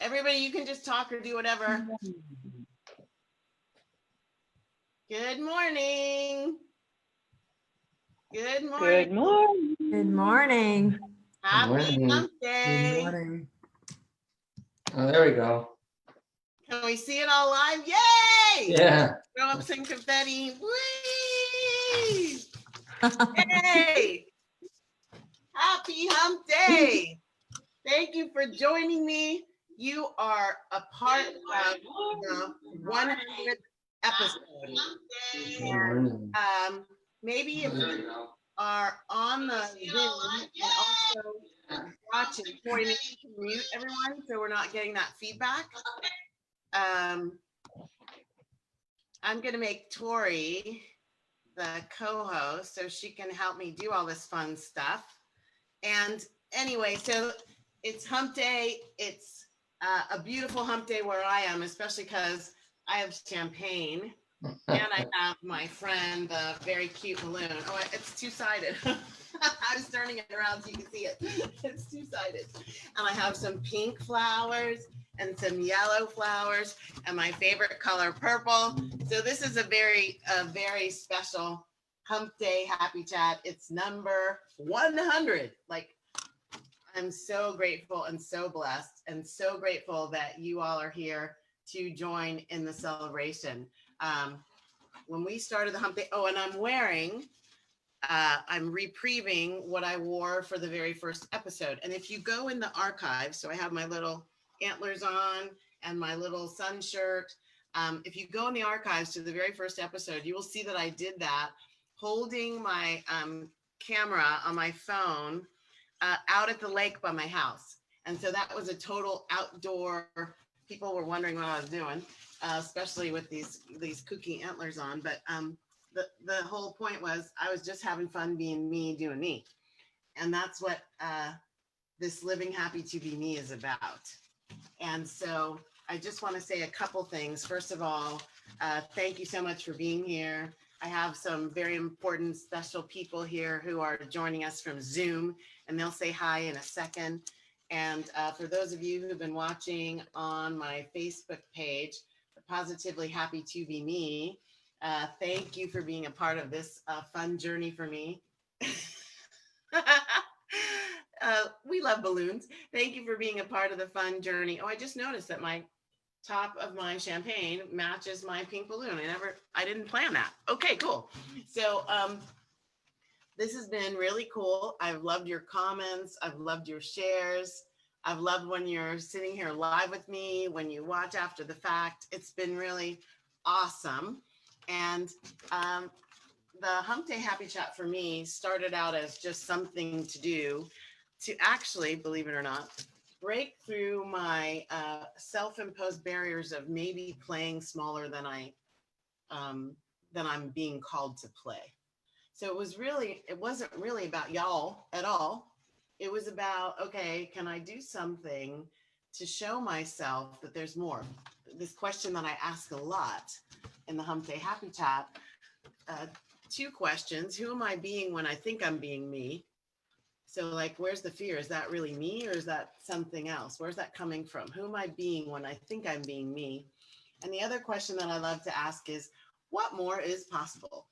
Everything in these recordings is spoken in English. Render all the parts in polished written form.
Everybody, you can just talk or do whatever. Good morning. Good morning. Good morning. Good morning. Happy Hump Good Day. morning. Oh, there we go. Can we see it all live? Yay! Yeah. Throw up some confetti. Whee! Yay! Happy Hump Day. Thank you for joining me. You are a part of the 100th episode. Good morning. Maybe if you are on the Zoom and also watching, Tori, maybe you can mute everyone so we're not getting that feedback. I'm going to make Tori the co-host so she can help me do all this fun stuff. And anyway, so it's Hump Day. It's a beautiful Hump Day where I am, especially because I have champagne and I have my friend, the very cute balloon. Oh, it's two-sided. I was turning it around so you can see it. It's two-sided. And I have some pink flowers and some yellow flowers and my favorite color, purple. So this is a very special Hump Day Happy Chat. It's number 100. Like, I'm so grateful and so blessed and so grateful that you all are here to join in the celebration. When we started the Hump Day, and I'm reprieving what I wore for the very first episode. And if you go in the archives, so I have my little antlers on and my little sun shirt. If you go in the archives to the very first episode, you will see that I did that holding my camera on my phone out at the lake by my house. And so that was a total outdoor. People were wondering what I was doing, especially with these kooky antlers on. But the whole point was I was just having fun being me, doing me. And that's what this Living Happy to Be Me is about. And so I just want to say a couple things. First of all, thank you so much for being here. I have some very important, special people here who are joining us from Zoom, and they'll say hi in a second. And for those of you who've been watching on my Facebook page, Positively Happy to Be Me, thank you for being a part of this fun journey for me. We love balloons. Thank you for being a part of the fun journey. Oh, I just noticed that my top of my champagne matches my pink balloon. I didn't plan that. Okay, cool. So this has been really cool. I've loved your comments. I've loved your shares. I've loved when you're sitting here live with me, when you watch after the fact. It's been really awesome. And the Hump Day Happy Chat for me started out as just something to do to actually, believe it or not, break through my self-imposed barriers of maybe playing smaller than I'm being called to play. So it wasn't really about y'all at all. It was about, okay, can I do something to show myself that there's more? This question that I ask a lot in the Hump Day Happy Chat, two questions. Who am I being when I think I'm being me? So like, where's the fear? Is that really me or is that something else? Where's that coming from? Who am I being when I think I'm being me? And the other question that I love to ask is, what more is possible?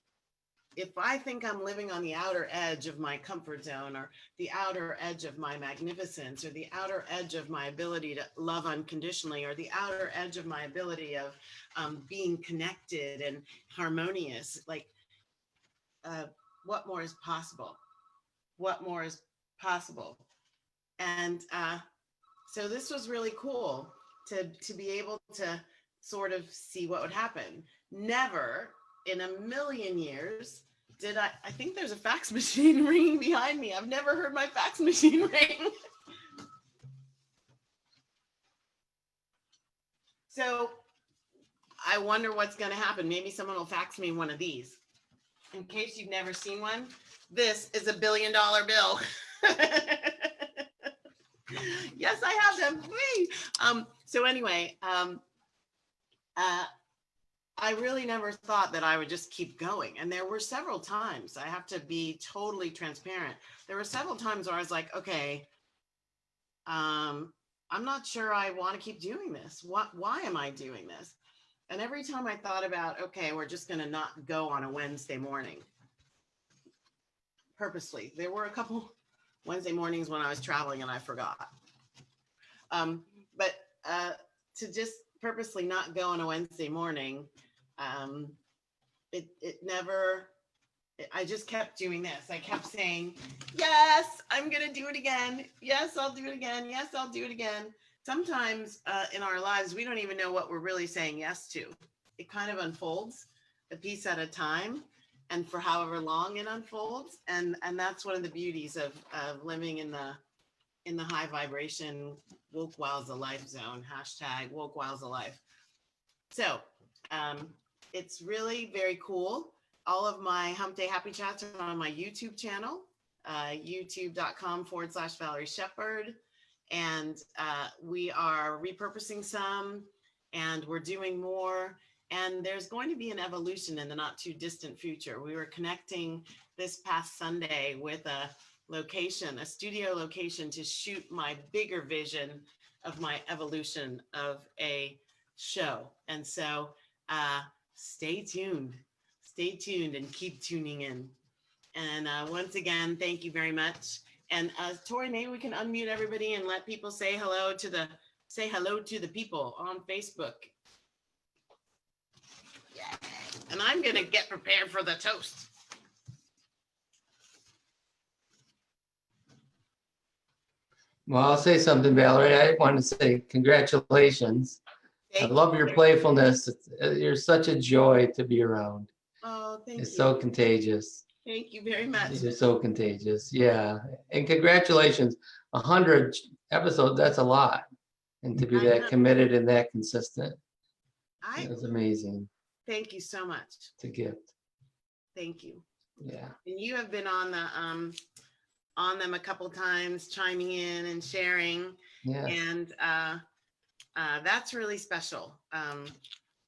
If I think I'm living on the outer edge of my comfort zone or the outer edge of my magnificence or the outer edge of my ability to love unconditionally or the outer edge of my ability of being connected and harmonious, like what more is possible? What more is possible? And so this was really cool to be able to sort of see what would happen. Never in a million years did I think there's a fax machine ringing behind me. I've never heard my fax machine ring. So I wonder what's going to happen. Maybe someone will fax me one of these. In case you've never seen one, this is $1 billion bill. Yes, I have them. So anyway, I really never thought that I would just keep going. And there were several times, I have to be totally transparent. There were several times where I was like, okay, I'm not sure I want to keep doing this. Why am I doing this? And every time I thought about, okay, we're just going to not go on a Wednesday morning purposely. There were a couple Wednesday mornings when I was traveling and I forgot. But to just purposely not go on a Wednesday morning, it never, I just kept doing this. I kept saying, yes, I'm going to do it again. Yes, I'll do it again. Yes, I'll do it again. Sometimes in our lives, we don't even know what we're really saying yes to. It kind of unfolds a piece at a time and for however long it unfolds. And that's one of the beauties of living in the high vibration woke whiles of life zone, hashtag woke whiles of life. So it's really very cool. All of my Hump Day Happy Chats are on my YouTube channel, youtube.com/Valerie Shepherd. And we are repurposing some and we're doing more. And there's going to be an evolution in the not too distant future. We were connecting this past Sunday with a location, a studio location to shoot my bigger vision of my evolution of a show. And so stay tuned and keep tuning in. And once again, thank you very much. And Tori, maybe we can unmute everybody and let people say hello to the people on Facebook. Yeah. And I'm gonna get prepared for the toast. Well, I'll say something, Valerie. I want to say congratulations. I love your playfulness. You're such a joy to be around. Oh, thank you. It's so contagious. Thank you very much. You're so contagious. Yeah. And congratulations. 100 episodes, that's a lot. And to be that committed and that consistent. It was amazing. Thank you so much. It's a gift. Thank you. Yeah. And you have been on them a couple times, chiming in and sharing. Yeah. And that's really special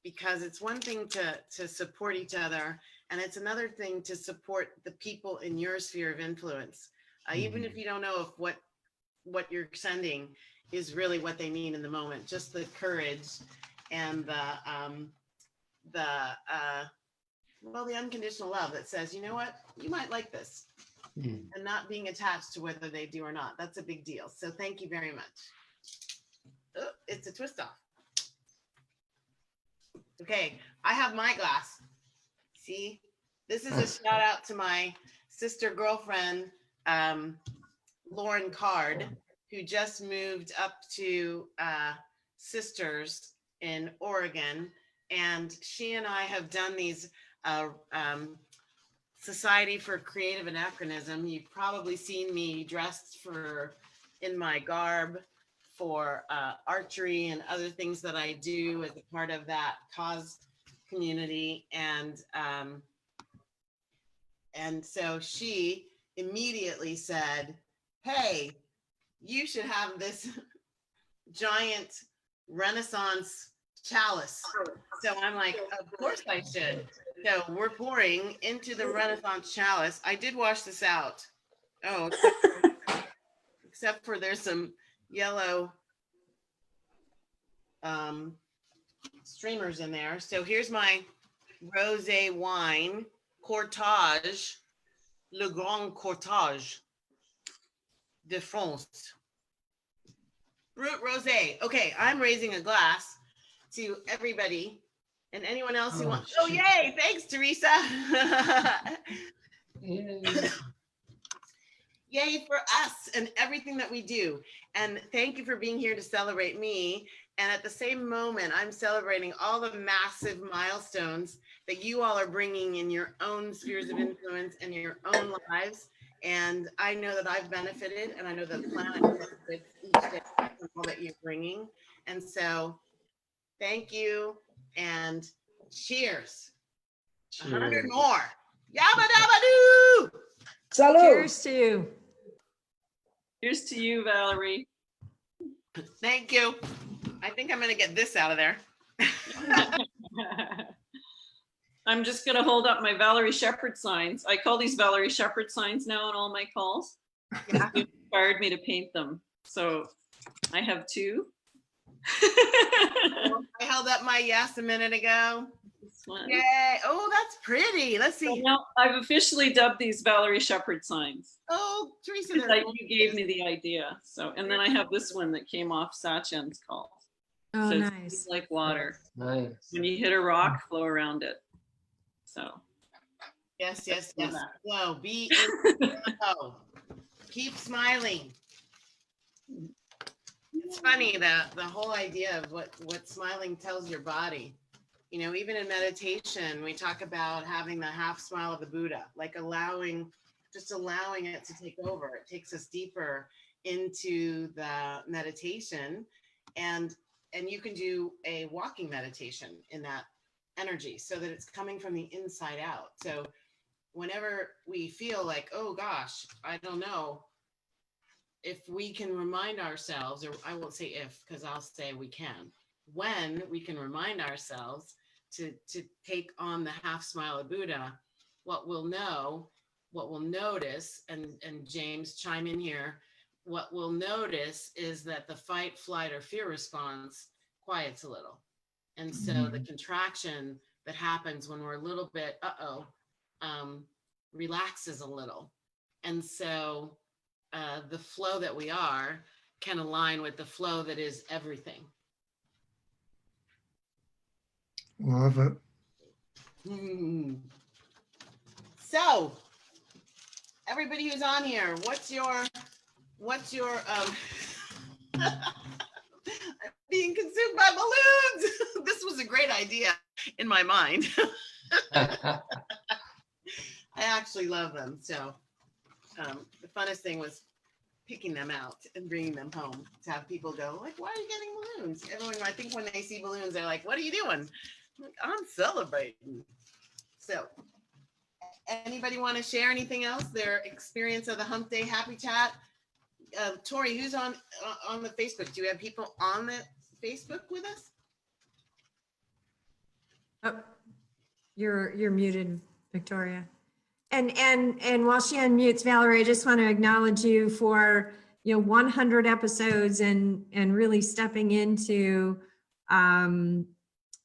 because it's one thing to support each other, and it's another thing to support the people in your sphere of influence, even if you don't know if what you're sending is really what they mean in the moment. Just the courage and the unconditional love that says, you know what, you might like this, and not being attached to whether they do or not. That's a big deal. So thank you very much. Oh, it's a twist off. Okay, I have my glass. See, this is a shout out to my sister girlfriend, Lauren Card, who just moved up to Sisters in Oregon. And she and I have done these Society for Creative Anachronism. You've probably seen me dressed in my garb for archery and other things that I do as a part of that cause community. And so she immediately said, hey, you should have this giant Renaissance chalice. So I'm like, of course I should. So we're pouring into the Renaissance chalice. I did wash this out. Oh, except for there's some yellow streamers in there. So here's my rosé wine, Cortage, Le Grand Cortage de France. Brut Rosé. Okay, I'm raising a glass to everybody and anyone else who wants. Oh, yay! Thanks, Teresa. Yay for us and everything that we do. And thank you for being here to celebrate me. And at the same moment, I'm celebrating all the massive milestones that you all are bringing in your own spheres of influence and your own lives. And I know that I've benefited, and I know that the planet benefits each day from all that you're bringing. And so thank you and cheers. 100 more. Yabba dabba doo. Salud. Cheers to you. Cheers to you, Valerie. Thank you. I think I'm going to get this out of there. I'm just going to hold up my Valerie Shepherd signs. I call these Valerie Shepherd signs now on all my calls. Yeah. You inspired me to paint them. So I have two. I held up my yes a minute ago. This one. Yay. Oh, that's pretty. Let's So see. now I've officially dubbed these Valerie Shepherd signs. Oh, Teresa, Because they're you gave me the idea. So, and then I have this one that came off Sachin's call. Oh, Says, nice. "It's like water. Nice. When you hit a rock, flow around it." So. yes, yes, yes. that. Flow. Be in the flow. Keep smiling. It's funny that the whole idea of what smiling tells your body. You know, even in meditation, we talk about having the half smile of the Buddha, like just allowing it to take over. It takes us deeper into the meditation, and you can do a walking meditation in that energy so that it's coming from the inside out. So whenever we feel like, oh gosh, I don't know, if we can remind ourselves, or I won't say if, because I'll say we can, when we can remind ourselves to take on the half smile of Buddha, what we'll notice, and James, chime in here, what we'll notice is that the fight, flight, or fear response quiets a little. And so the contraction that happens when we're a little bit, relaxes a little. And so the flow that we are can align with the flow that is everything. Love it. So everybody who's on here, what's your I'm being consumed by balloons. This was a great idea in my mind. I actually love them. So the funnest thing was picking them out and bringing them home to have people go like, why are you getting balloons? Everyone, I think when they see balloons, they're like, what are you doing? I'm like, I'm celebrating. So anybody want to share anything else? Their experience of the Hump Day Happy Chat? Tori, who's on the Facebook? Do you have people on the Facebook with us? Oh, you're muted, Victoria. And while she unmutes, Valerie, I just want to acknowledge you for 100 episodes and really stepping into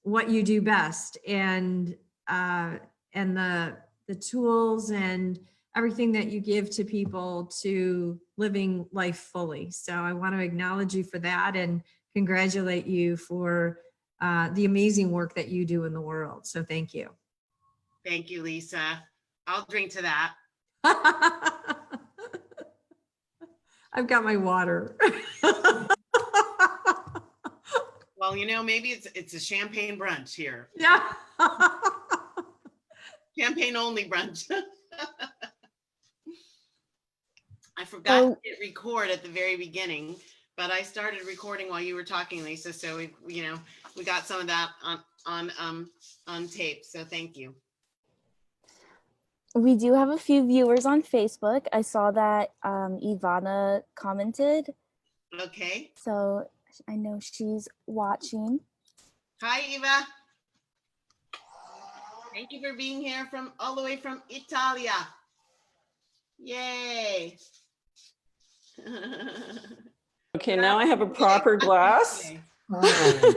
what you do best, and the tools and everything that you give to people to living life fully. So I want to acknowledge you for that and congratulate you for the amazing work that you do in the world. So thank you. Thank you, Lisa. I'll drink to that. I've got my water. Well, maybe it's a champagne brunch here. Yeah. Champagne only brunch. I forgot to hit record at the very beginning, but I started recording while you were talking, Lisa. So we got some of that on tape. So thank you. We do have a few viewers on Facebook. I saw that Ivana commented. Okay. So I know she's watching. Hi, Eva. Thank you for being here all the way from Italia. Yay. Okay, now I have a proper glass. Oh,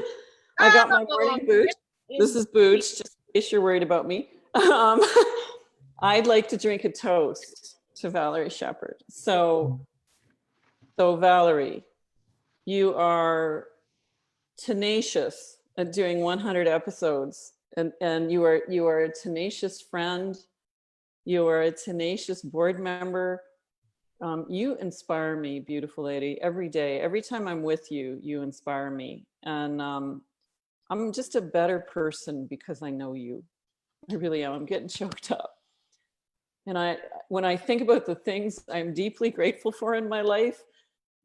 I got my morning booch. This is booch, just in case you're worried about me. I'd like to drink a toast to Valerie Shepherd. So Valerie, you are tenacious at doing 100 episodes, and you are a tenacious friend. You are a tenacious board member. You inspire me, beautiful lady, every day. Every time I'm with you, you inspire me. And I'm just a better person because I know you. I really am. I'm getting choked up. And when I think about the things I'm deeply grateful for in my life,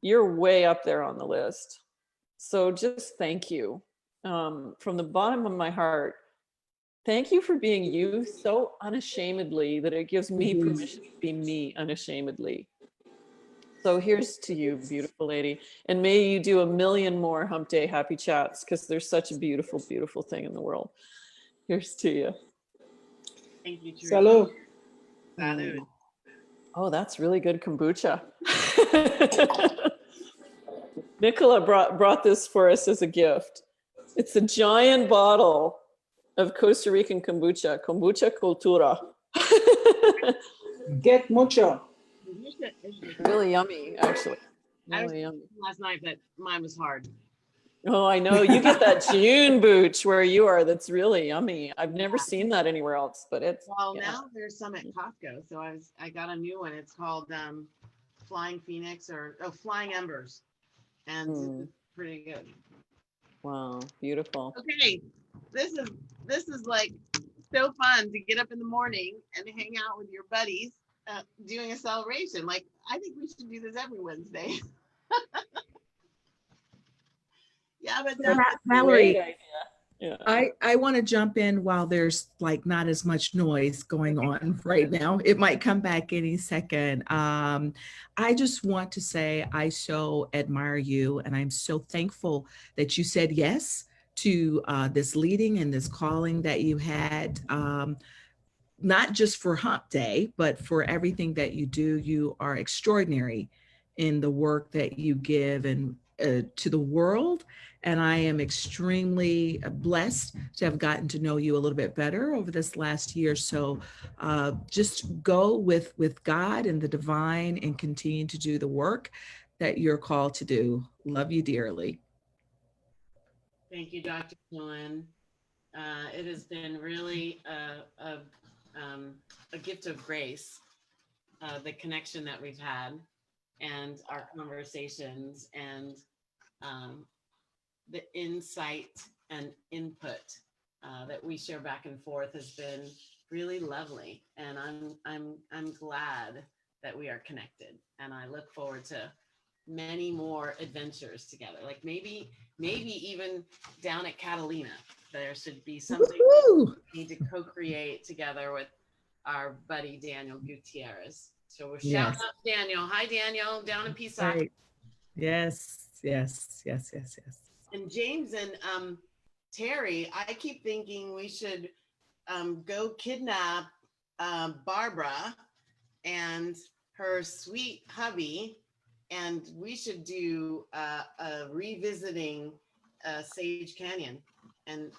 you're way up there on the list. So just thank you from the bottom of my heart. Thank you for being you so unashamedly that it gives me permission to be me unashamedly. So here's to you, beautiful lady. And may you do a million more Hump Day Happy Chats, because there's such a beautiful, beautiful thing in the world. Here's to you. Thank you, Teresa. Salud. Salud. Oh, that's really good kombucha. Nicola brought this for us as a gift. It's a giant bottle of Costa Rican kombucha cultura. Get mucho. Really yummy, actually. I was Really yummy. last night, but mine was hard. Oh, I know. You get that June booch where you are. That's really yummy. I've never seen that anywhere else, but it's Well, yeah. now there's some at Costco, so I got a new one. It's called Flying Phoenix or Flying Embers, and it's pretty good. Wow, beautiful. Okay, this is like so fun to get up in the morning and hang out with your buddies doing a celebration. Like, I think we should do this every Wednesday. Yeah, but Valerie, Great idea. Yeah. I want to jump in while there's like not as much noise going on right now. It might come back any second. I just want to say I so admire you, and I'm so thankful that you said yes to this leading and this calling that you had. Not just for Hump Day, but for everything that you do. You are extraordinary in the work that you give and to the world. And I am extremely blessed to have gotten to know you a little bit better over this last year. So just go with God and the divine and continue to do the work that you're called to do. Love you dearly. thank you, Dr. Quillen. It has been really a gift of grace, the connection that we've had and our conversations and the insight and input that we share back and forth has been really lovely. And I'm glad that we are connected, and I look forward to many more adventures together. Like maybe even down at Catalina, there should be something Woo-hoo! we need to co-create together with our buddy Daniel Gutierrez. So we're Yes. shouting out Daniel. Hi, Daniel, down in Pisac. Right. Yes. And James and Terry, I keep thinking we should go kidnap Barbara and her sweet hubby, and we should do a revisiting Sage Canyon and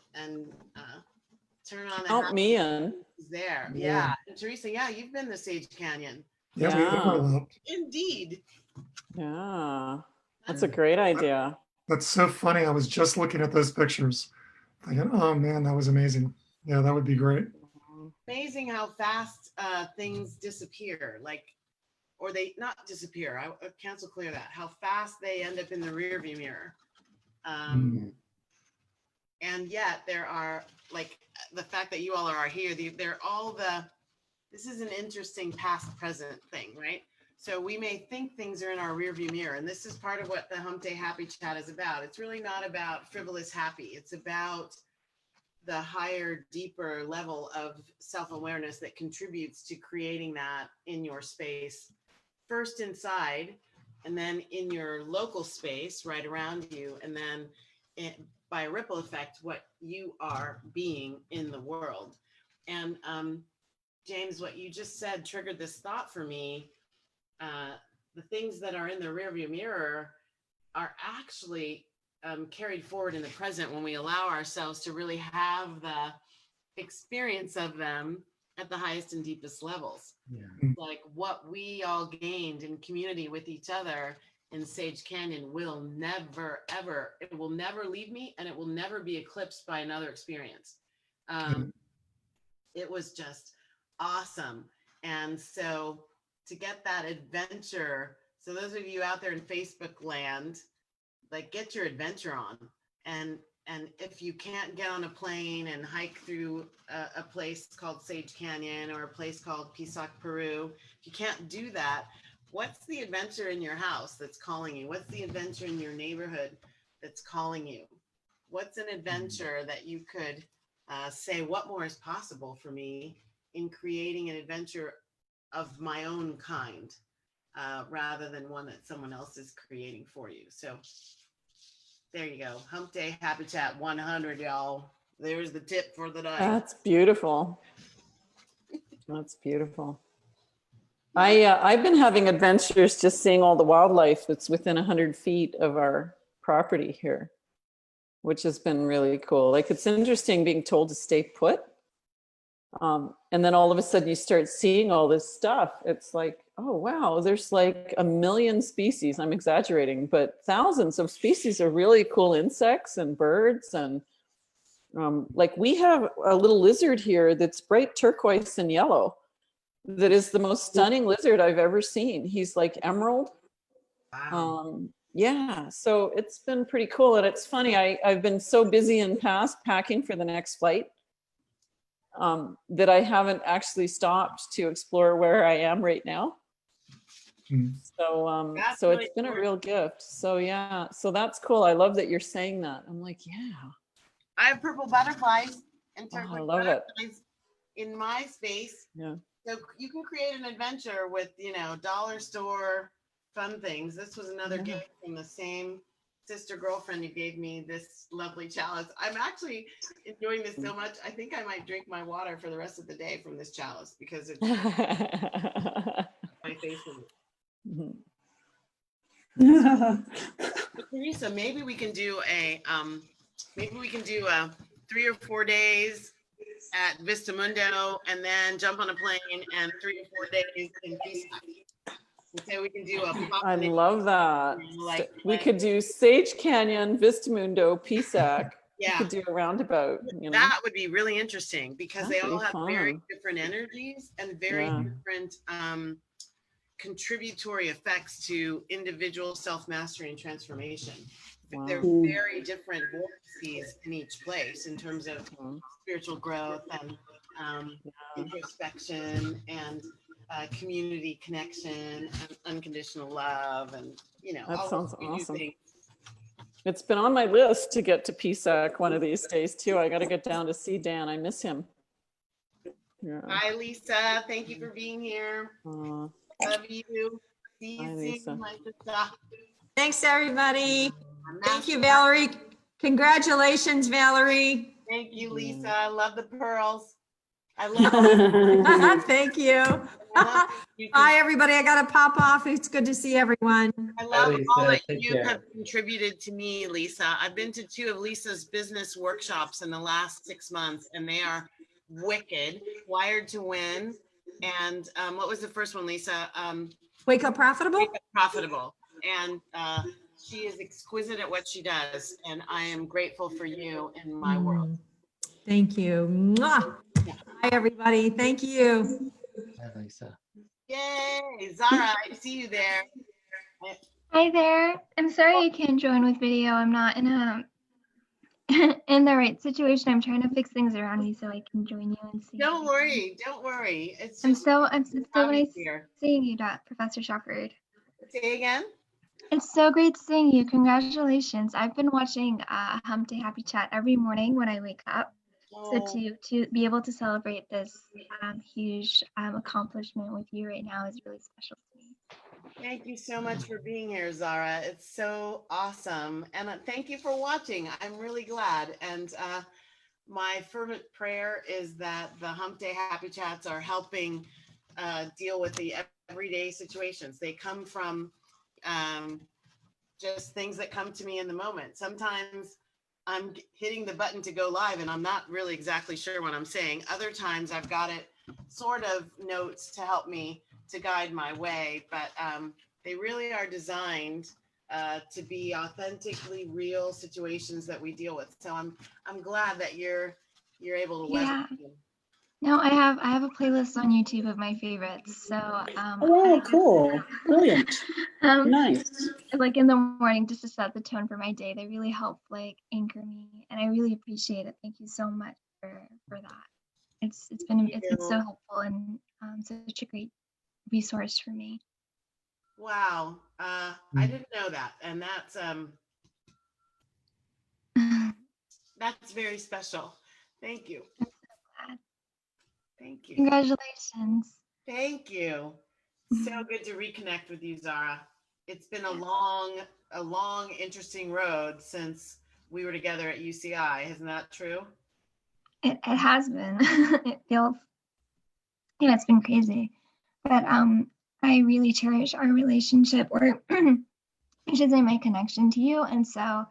turn on the Count me in. there. Yeah. Yeah. And Teresa, yeah, you've been to Sage Canyon. Yeah, we Yeah. overlapped. Indeed. Yeah, that's a great idea. That's so funny. I was just looking at those pictures, thinking, oh man, that was amazing. Yeah, that would be great. Amazing how fast things disappear, like, or they not disappear. I cancel clear that. How fast they end up in the rearview mirror. And yet there are, like, the fact that you all are here, they're all this is an interesting past present thing, right? So we may think things are in our rearview mirror, and this is part of what the Hump Day Happy Chat is about. It's really not about frivolous happy. It's about the higher, deeper level of self-awareness that contributes to creating that in your space, first inside, and then in your local space right around you, and then by a ripple effect, what you are being in the world. And James, what you just said triggered this thought for me. The things that are in the rearview mirror are actually carried forward in the present when we allow ourselves to really have the experience of them at the highest and deepest levels. Yeah. Like what we all gained in community with each other in Sage Canyon will never, ever, it will never leave me, and it will never be eclipsed by another experience. It was just awesome. And so to get that adventure, so those of you out there in Facebook land, like, get your adventure on. And if you can't get on a plane and hike through a place called Sage Canyon or a place called Pisac, Peru, if you can't do that, what's the adventure in your house that's calling you? What's the adventure in your neighborhood that's calling you? What's an adventure that you could say, what more is possible for me in creating an adventure of my own kind, rather than one that someone else is creating for you? So there you go. Hump Day Happy Chat 100, y'all. There's the tip for the night. That's beautiful. That's beautiful. I've been having adventures just seeing all the wildlife that's within 100 feet of our property here, which has been really cool. Like, it's interesting being told to stay put. And then all of a sudden you start seeing all this stuff. It's like, oh, wow, there's like 1 million species. I'm exaggerating, but thousands of species of really cool insects and birds. And like, we have a little lizard here that's bright turquoise and yellow. That is the most stunning lizard I've ever seen. He's like emerald. Wow. Yeah, so it's been pretty cool. And it's funny, I've been so busy in past packing for the next flight that I haven't actually stopped to explore where I am right now. So, That's so really it's been a cool. real gift. So yeah, so that's cool. I love that you're saying that. I'm like, yeah. I have purple butterflies and Oh, I turquoise love it. butterflies in my space. Yeah. So you can create an adventure with, dollar store fun things. This was another Yeah. gift from the same sister girlfriend who gave me this lovely chalice. I'm actually enjoying this so much. I think I might drink my water for the rest of the day from this chalice because it's my face in it. Teresa, maybe we can do a 3 or 4 days at Vista Mundo and then jump on a plane and 3 or 4 days in Pisac. So we can do a I love that. We could do Sage Canyon, Vista Mundo, Pisac. We Yeah, could do a roundabout, that would be really interesting because they That'd all be have very fun. different energies and very Yeah. different contributory effects to individual self-mastery and transformation. Wow. They're very different vortices in each place in terms of spiritual growth and introspection and community connection and unconditional love and That all sounds those new awesome. things. It's been on my list to get to Pisac one of these days too. I got to get down to see Dan. I miss him. Yeah. Hi, Lisa. Thank you for being here. Aw. Love you. See Hi, you Lisa. soon, my sister. Thanks, everybody. Thank you, Valerie. Congratulations, Valerie. Thank you, Lisa. I love the pearls. I love Thank you. I love you. Bye, everybody. I got to pop off. It's good to see everyone. I love Lisa, all that take you care. have contributed to me, Lisa. I've been to 2 of Lisa's business workshops in the last 6 months, and they are wicked. Wired to Win. And what was the first one, Lisa? Wake Up Profitable. Wake Up Profitable. And she is exquisite at what she does, and I am grateful for you in my world. Thank you. Mwah. Bye, everybody. Thank you. Hi, Lisa. Yay, Zara, I see you there. Hi there. I'm sorry I can't join with video. I'm not in a in the right situation. I'm trying to fix things around me so I can join you and see. Don't worry, don't worry. It's I'm just so proud nice here. seeing you, Professor Shepherd. Say again. It's so great seeing you. Congratulations. I've been watching Hump Day Happy Chat every morning when I wake up. So to be able to celebrate this huge accomplishment with you right now is really special to me. Thank you so much for being here, Zara. It's so awesome. And thank you for watching. I'm really glad. And my fervent prayer is that the Hump Day Happy Chats are helping deal with the everyday situations. They come from just things that come to me in the moment. Sometimes I'm hitting the button to go live and I'm not really exactly sure what I'm saying. Other times I've got it sort of notes to help me to guide my way, but they really are designed to be authentically real situations that we deal with. So I'm glad that you're able to weather them. No, I have a playlist on YouTube of my favorites. So oh, cool. Brilliant. Nice. Like in the morning, just to set the tone for my day, they really help like anchor me, and I really appreciate it. Thank you so much for that. It's been so helpful and such a great resource for me. Wow, I didn't know that, and that's very special. Thank you. I'm so glad. Thank you. Congratulations. Thank you. So good to reconnect with you, Zara. It's been a long, interesting road since we were together at UCI. Isn't that true? It has been. It feels, it's been crazy. But I really cherish our relationship, or I should say my connection to you. And so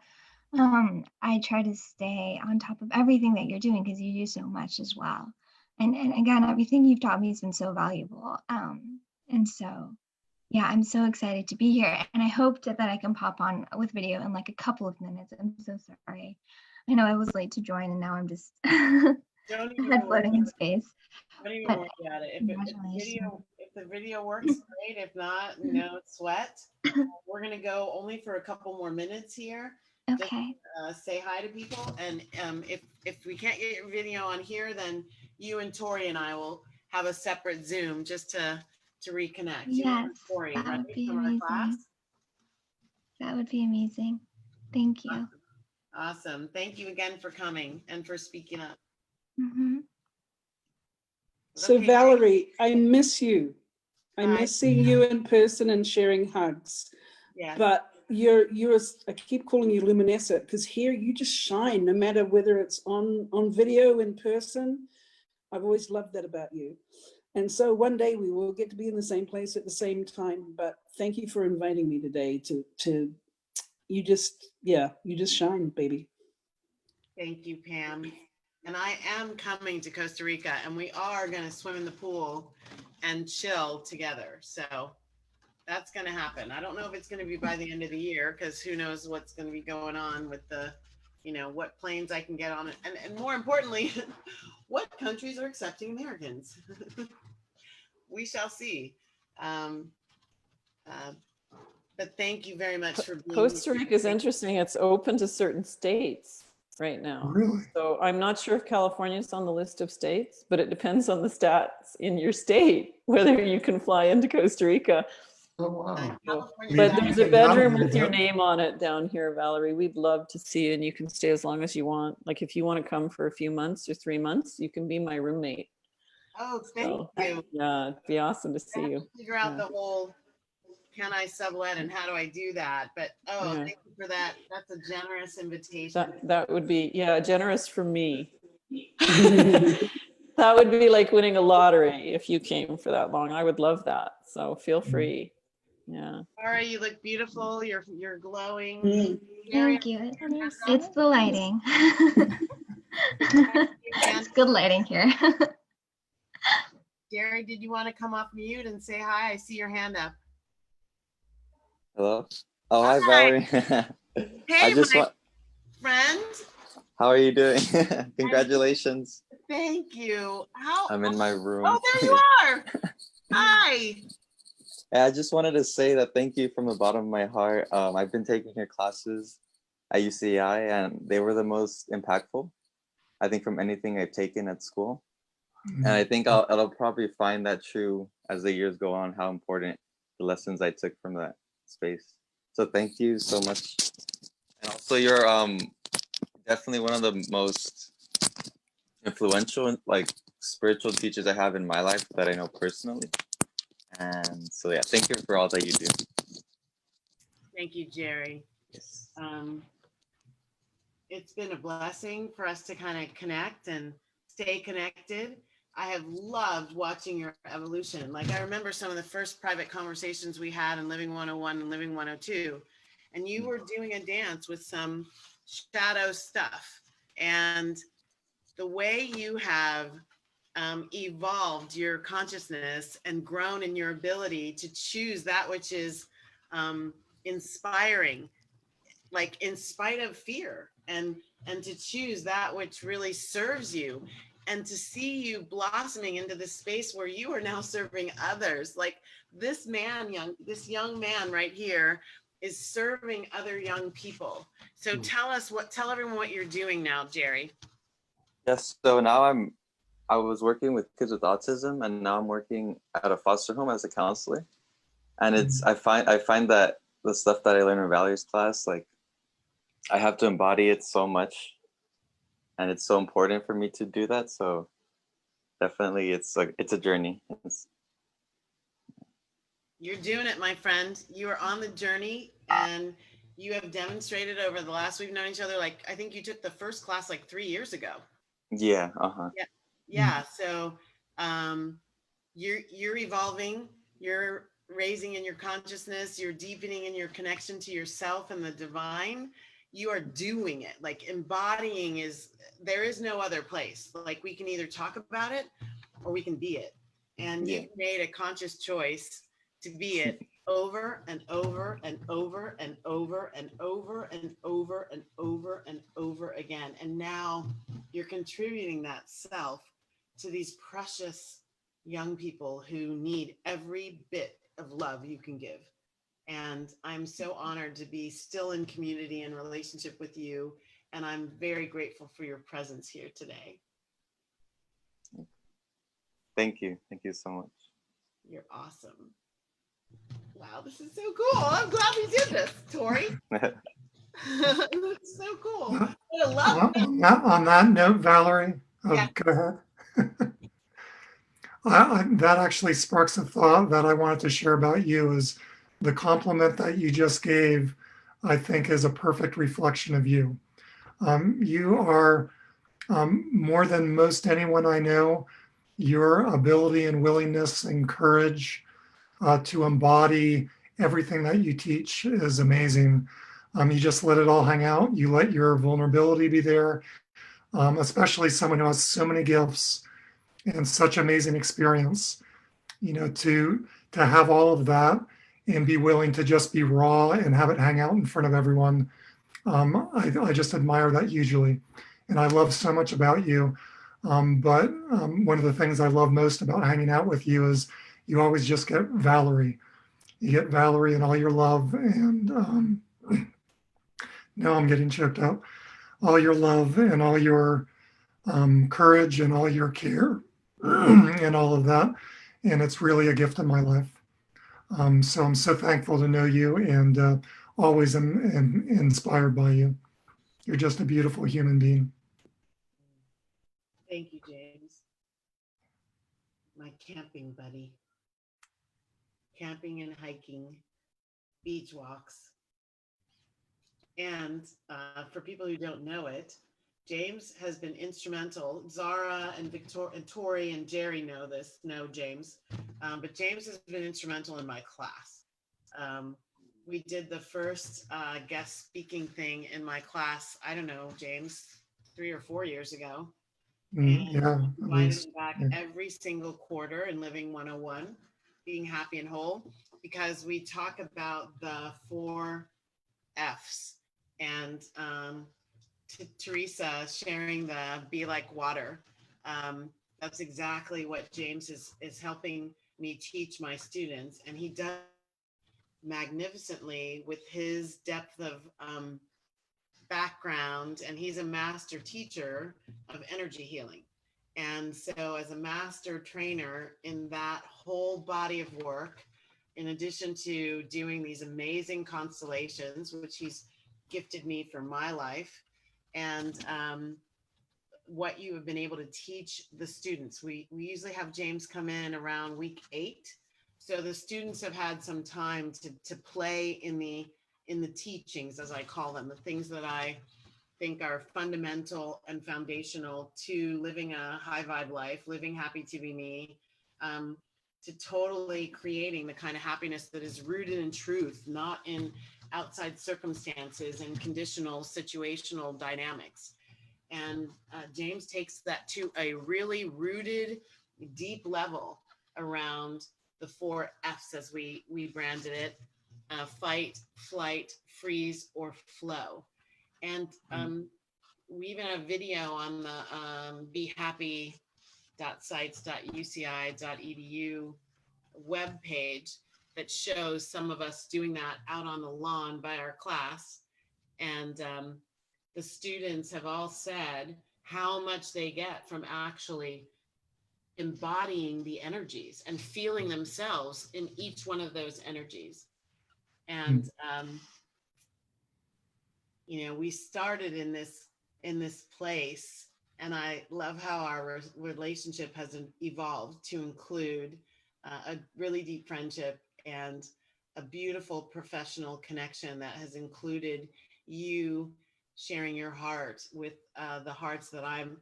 I try to stay on top of everything that you're doing because you do so much as well. And again, everything you've taught me has been so valuable. And so, yeah, I'm so excited to be here. And I hope that I can pop on with video in like a couple of minutes. I'm so sorry. I know I was late to join and now I'm just Don't even worry. floating in space. Don't even But worry about it. congratulations. If the video works, great. If not, no sweat. We're gonna go only for a couple more minutes here. Okay. Just say hi to people, and if we can't get your video on here, then you and Tori and I will have a separate Zoom just to reconnect. You and Yes, Tori, that right, would be from our class. amazing. That would be amazing. Thank you. Awesome. Thank you again for coming and for speaking up. Mhm. So Okay. Valerie, I miss you. I Hi. miss seeing you in person and sharing hugs. Yes. But I keep calling you luminescent because here you just shine no matter whether it's on video, in person. I've always loved that about you. And so one day we will get to be in the same place at the same time. But thank you for inviting me today to you just shine, baby. Thank you, Pam. And I am coming to Costa Rica, and we are going to swim in the pool and chill together. So that's going to happen. I don't know if it's going to be by the end of the year, because who knows what's going to be going on with the, what planes I can get on. And more importantly, what countries are accepting Americans. We shall see. But thank you very much for being Costa Rica is interesting. It's open to certain states right now. Really? So I'm not sure if California is on the list of states, but it depends on the stats in your state, whether you can fly into Costa Rica. Oh, wow. California. But Maybe there's we a can not bedroom do with your that. name on it down here, Valerie. We'd love to see you, and you can stay as long as you want. Like if you want to come for a few months or 3 months, you can be my roommate. Oh, thank So, you. yeah, it'd be awesome to I see have you. to figure out Yeah. the whole, can I sublet and how do I do that? But Yeah. thank you for that. That's a generous invitation. That would be, yeah, generous for me. That would be like winning a lottery if you came for that long. I would love that. So feel free. Yeah. Laura, you look beautiful. You're glowing. Mm. Gary, Thank you. It's the lighting. It's good lighting here. Gary, did you want to come off mute and say hi? I see your hand up. Hello. Oh, hi, Hi. Valerie. Hey, I just my want. friend. How are you doing? Congratulations. Thank you. How? I'm in my room. Oh, there you are. Hi. I just wanted to say that thank you from the bottom of my heart. I've been taking your classes at UCI, and they were the most impactful, I think, from anything I've taken at school. And I think I'll probably find that true as the years go on, how important the lessons I took from that space. So thank you so much. And also you're definitely one of the most influential, like, spiritual teachers I have in my life that I know personally. And so yeah, thank you for all that you do. Thank you, Jerry. Yes. It's been a blessing for us to kind of connect and stay connected. I have loved watching your evolution. Like, I remember some of the first private conversations we had in Living 101 and Living 102, and you were doing a dance with some shadow stuff. And the way you have evolved your consciousness and grown in your ability to choose that which is inspiring, like in spite of fear, and to choose that which really serves you, and to see you blossoming into the space where you are now serving others. Like this young man right here is serving other young people. So tell everyone what you're doing now, Jerry. Yes. So now I was working with kids with autism, and now I'm working at a foster home as a counselor. And I find that the stuff that I learned in Valerie's class, like, I have to embody it so much, and it's so important for me to do that. So definitely it's a journey. You're doing it, my friend. You are on the journey, and you have demonstrated over the last, we've known each other, like, I think you took the first class like 3 years ago. Yeah. Yeah. So you're evolving. raising in your consciousness, you're deepening in your connection to yourself and the divine, you are doing it. Like embodying is, there is no other place. Like we can either talk about it or we can be it. And Yeah. you've made a conscious choice to be it over and over and over and over and over and over and over and over again. And now you're contributing that self to these precious young people who need every bit of love you can give. And I'm so honored to be still in community and relationship with you. And I'm very grateful for your presence here today. Thank you. Thank you so much. You're awesome. Wow, this is so cool. I'm glad we did this, Tori. That's so cool. I love On that note, Valerie, Yeah. go ahead. That actually sparks a thought that I wanted to share about you is the compliment that you just gave, I think is a perfect reflection of you. You are more than most anyone I know, your ability and willingness and courage to embody everything that you teach is amazing. You just let it all hang out. You let your vulnerability be there, especially someone who has so many gifts and such amazing experience. You know, to have all of that and be willing to just be raw and have it hang out in front of everyone. I just admire that hugely, and I love so much about you. But one of the things I love most about hanging out with you is you always just get Valerie. You get Valerie and all your love, and now I'm getting choked up. All your love and all your courage and all your care and all of that. And it's really a gift in my life. So I'm so thankful to know you and always am inspired by you. You're just a beautiful human being. Thank you, James. My camping buddy. Camping and hiking, beach walks. And for people who don't know it, James has been instrumental. Zara and Victoria and Tori and Jerry know James. But James has been instrumental in my class. We did the first guest speaking thing in my class, I don't know, James, 3 or 4 years ago. And Yeah, invited him back every single quarter in Living 101, being happy and whole, because we talk about the 4 F's. And Teresa sharing the be like water. That's exactly what James is helping me teach my students. And he does magnificently with his depth of background, and he's a master teacher of energy healing. And so as a master trainer in that whole body of work, in addition to doing these amazing constellations, which he's gifted me for my life, and what you have been able to teach the students. We usually have James come in around week 8. So the students have had some time to play in the teachings, as I call them, the things that I think are fundamental and foundational to living a high vibe life, living happy to be me, to totally creating the kind of happiness that is rooted in truth, not in outside circumstances and conditional situational dynamics. And James takes that to a really rooted, deep level around the 4 F's, as we branded it: fight, flight, freeze, or flow. And we even have video on the behappy.sites.uci.edu webpage that shows some of us doing that out on the lawn by our class. And the students have all said how much they get from actually embodying the energies and feeling themselves in each one of those energies. And you know, we started in this place, and I love how our relationship has evolved to include a really deep friendship and a beautiful professional connection that has included you sharing your heart with the hearts that I'm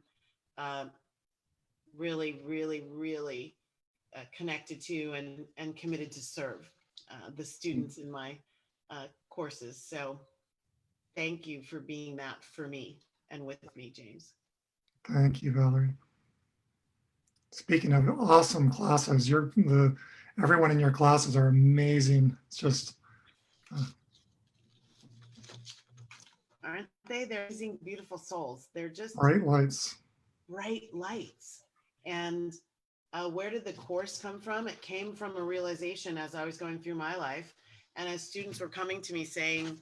really, really, really connected to and committed to serve the students in my courses. So thank you for being that for me and with me, James. Thank you, Valerie. Speaking of awesome classes, everyone in your classes are amazing. It's just Aren't they? They're amazing, beautiful souls. They're just bright lights. bright lights. And where did the course come from? It came from a realization as I was going through my life, and as students were coming to me saying,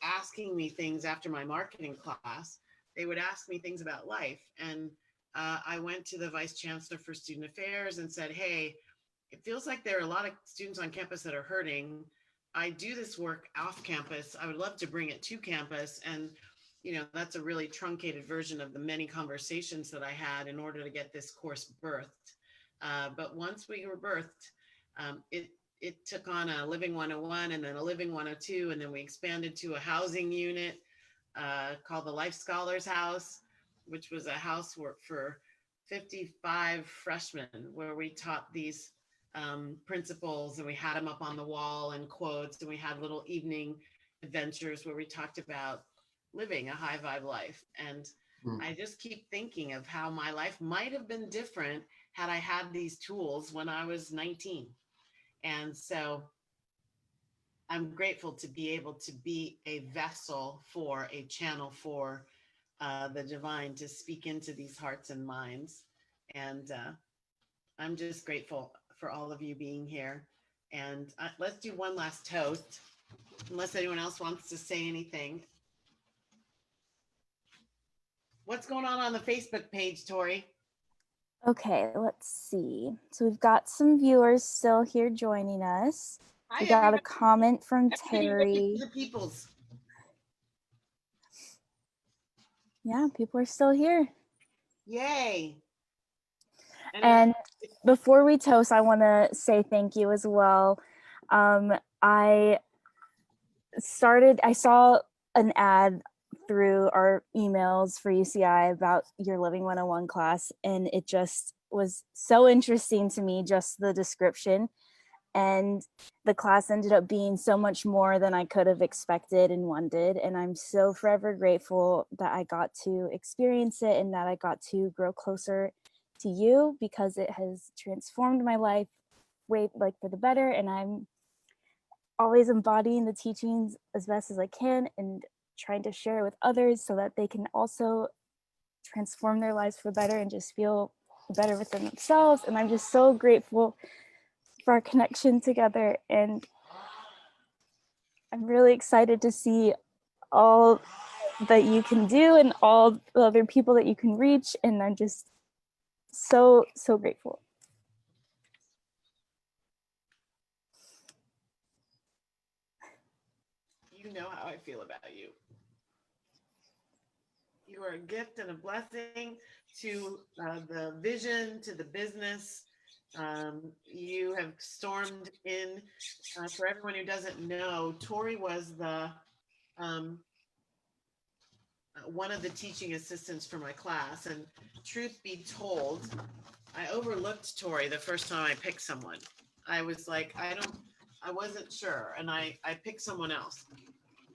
asking me things after my marketing class, they would ask me things about life. And I went to the vice chancellor for student affairs and said, hey, it feels like there are a lot of students on campus that are hurting. I do this work off campus. I would love to bring it to campus. And, that's a really truncated version of the many conversations that I had in order to get this course birthed. But once we were birthed, it took on a Living 101 and then a Living 102. And then we expanded to a housing unit called the Life Scholars House, which was a house for 55 freshmen where we taught these principles, and we had them up on the wall and quotes, and we had little evening adventures where we talked about living a high vibe life. And I just keep thinking of how my life might have been different had I had these tools when I was 19. And so I'm grateful to be able to be a vessel for a channel for the divine to speak into these hearts and minds. And I'm just grateful for all of you being here. And let's do one last toast, unless anyone else wants to say anything. What's going on the Facebook page, Tori? Okay, let's see. So we've got some viewers still here joining us. Hi, We got everybody. a comment from Everybody, Terry. the peoples. Yeah, people are still here. Yay. And before we toast, I want to say thank you as well. I saw an ad through our emails for UCI about your Living 101 class, and it just was so interesting to me, just the description. And the class ended up being so much more than I could have expected and wanted. And I'm so forever grateful that I got to experience it and that I got to grow closer to you, because it has transformed my life way for the better. And I'm always embodying the teachings as best as I can and trying to share it with others so that they can also transform their lives for better and just feel better within themselves. And I'm just so grateful for our connection together, and I'm really excited to see all that you can do and all the other people that you can reach, and I'm just so grateful. You know how I feel about you. You are a gift and a blessing to the vision, to the business. You have stormed in. For everyone who doesn't know, Tori was the one of the teaching assistants for my class. And truth be told, I overlooked Tori the first time I picked someone. I was like, I wasn't sure. And I picked someone else.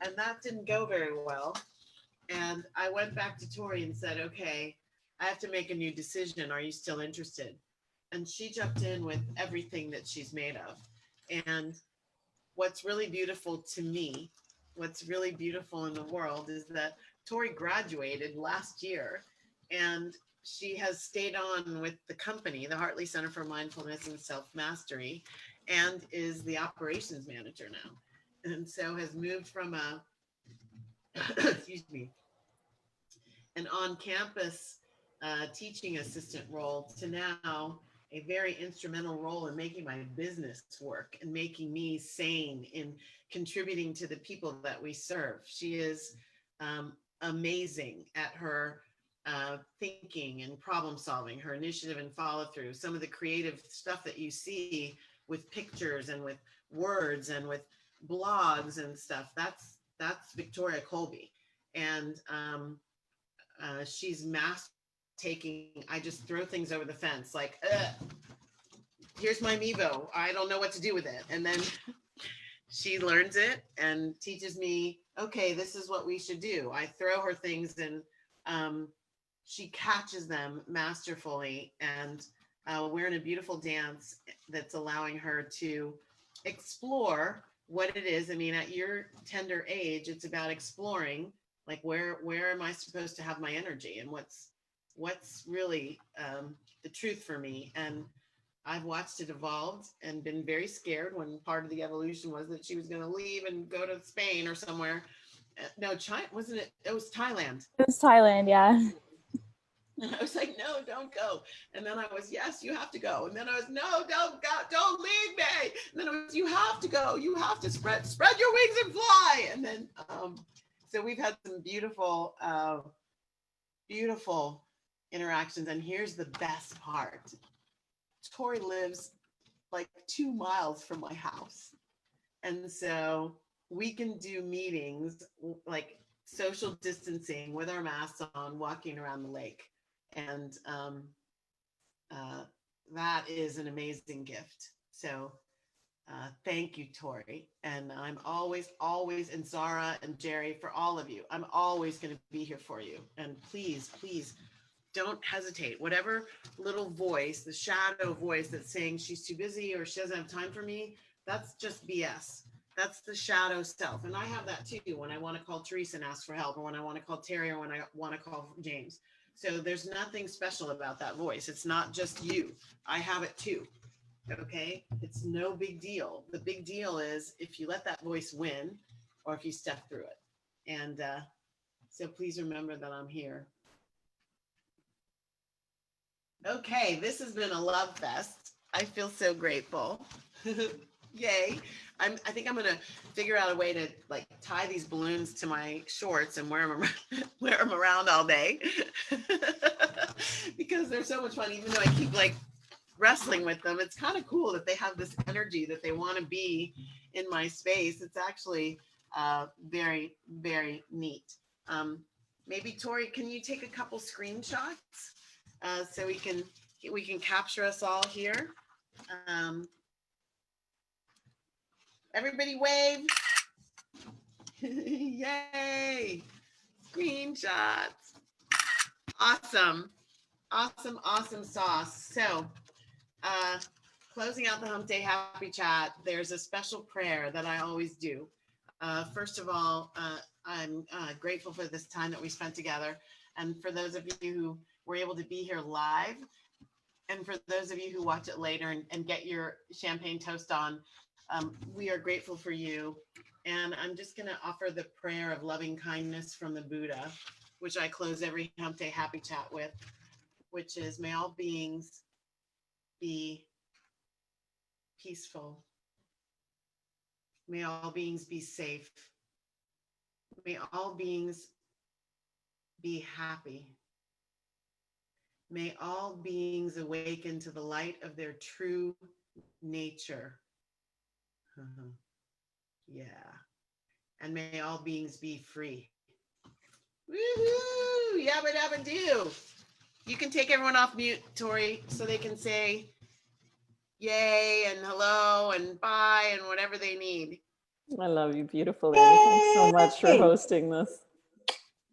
And that didn't go very well. And I went back to Tori and said, okay, I have to make a new decision. Are you still interested? And she jumped in with everything that she's made of. And what's really beautiful to me, what's really beautiful in the world is that Tori graduated last year, and she has stayed on with the company, the Hartley Center for Mindfulness and Self-Mastery, and is the operations manager now. And so has moved from excuse me, an on-campus teaching assistant role to now a very instrumental role in making my business work and making me sane in contributing to the people that we serve. She is amazing at her thinking and problem solving, her initiative and follow through. Some of the creative stuff that you see with pictures and with words and with blogs and stuff, that's Victoria Colby. And she's taking, I just throw things over the fence like, here's my Mevo. I don't know what to do with it. And then she learns it and teaches me, okay, this is what we should do. I throw her things and she catches them masterfully. And we're in a beautiful dance that's allowing her to explore what it is. I mean, at your tender age, it's about exploring, like where am I supposed to have my energy and what's really the truth for me. And I've watched it evolve and been very scared when part of the evolution was that she was going to leave and go to Spain or somewhere. No, China, wasn't it? It was Thailand. It was Thailand, yeah. And I was like, no, don't go. And then I was, yes, you have to go. And then I was, no, don't go, don't leave me. And then it was, you have to go. You have to spread your wings and fly. And then, so we've had some beautiful, beautiful interactions. And here's the best part. Tori lives like 2 miles from my house. And so we can do meetings, like social distancing with our masks on, walking around the lake. And that is an amazing gift. So thank you, Tori. And I'm always, and Zara and Jerry, for all of you, I'm always going to be here for you. And please, please don't hesitate. Whatever little voice, the shadow voice that's saying she's too busy or she doesn't have time for me, that's just BS. That's the shadow self. And I have that too when I want to call Teresa and ask for help, or when I want to call Terry, or when I want to call James. So there's nothing special about that voice. It's not just you. I have it too. Okay. It's no big deal. The big deal is if you let that voice win or if you step through it. And so please remember that I'm here. Okay. This has been a love fest. I feel so grateful. Yay. I think I'm going to figure out a way to like tie these balloons to my shorts and wear them around all day because they're so much fun. Even though I keep like wrestling with them, it's kind of cool that they have this energy that they want to be in my space. It's actually very, very neat. Maybe Tori, can you take a couple screenshots so we can capture us all here? Everybody wave. Yay. Screenshots. Awesome. Awesome, awesome sauce. So closing out the Hump Day Happy Chat, there's a special prayer that I always do. First of all, I'm grateful for this time that we spent together. And for those of you who were able to be here live, and for those of you who watch it later and get your champagne toast on, we are grateful for you. And I'm just going to offer the prayer of loving kindness from the Buddha, which I close every Hump Day Happy Chat with, which is, may all beings be peaceful. May all beings be safe. May all beings be happy. May all beings awaken to the light of their true nature. Yeah. And may all beings be free. Woohoo! Yabba dabba do. You can take everyone off mute, Tori, so they can say yay and hello and bye and whatever they need. I love you, beautiful lady. Thanks so much for hosting this.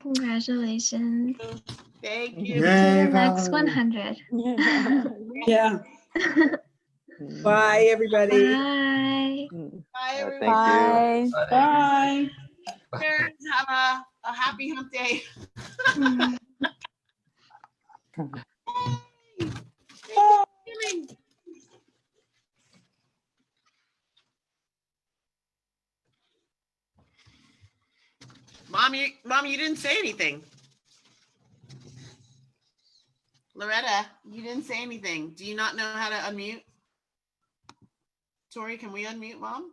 Congratulations. Thank you. Yay, The next Valerie. 100. Yeah. Bye, everybody. Bye. Bye, everyone. Thank you. Bye. Bye. Cheers. Have a happy Hump Day. Yay. Mom, you didn't say anything. Loretta, you didn't say anything. Do you not know how to unmute? Tori, can we unmute Mom?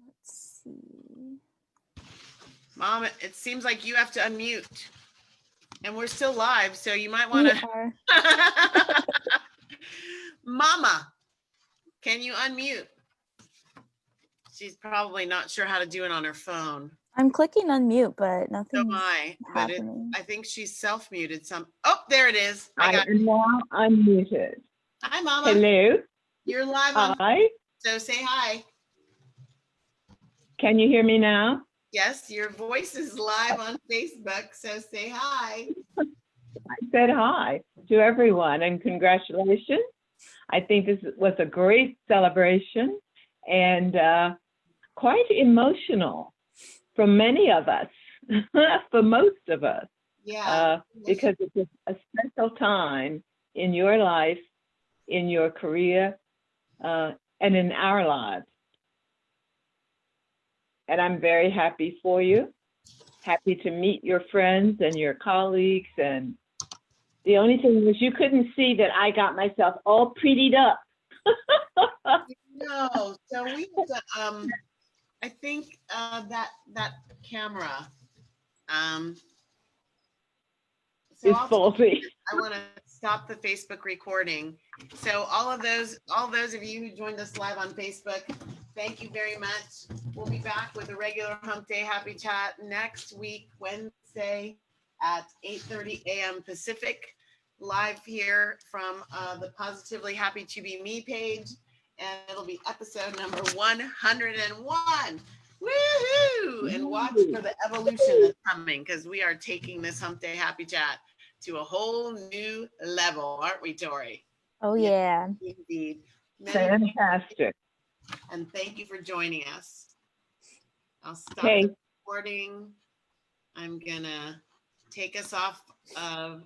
Let's see. Mom, it seems like you have to unmute. And we're still live, so you might want to. are. Mama, can you unmute? She's probably not sure how to do it on her phone. I'm clicking unmute, but So nothing's am I, but happening. I think she's self-muted some. Oh, there it is. I I got am now unmuted. Hi, Mama. Hello. You're live on, Hi. so say hi. Can you hear me now? Yes, your voice is live on Facebook, so say hi. I said hi to everyone and congratulations. I think this was a great celebration and quite emotional for many of us, for most of us, Yeah. because it's a special time in your life, in your career, and in our lives. And I'm very happy for you. Happy to meet your friends and your colleagues. And the only thing was you couldn't see that I got myself all prettied up. No, so we I think that camera so It's faulty. I want to stop the Facebook recording. So all those of you who joined us live on Facebook, thank you very much. We'll be back with a regular Hump Day Happy Chat next week, Wednesday at 8:30 a.m. Pacific, live here from the Positively Happy to Be Me page. And it'll be episode number 101. Woohoo! And watch for the evolution that's coming, because we are taking this Hump Day Happy Chat to a whole new level, aren't we, Tori? Oh, yeah. Indeed. Fantastic. And thank you for joining us. I'll stop Okay. the recording. I'm gonna take us off of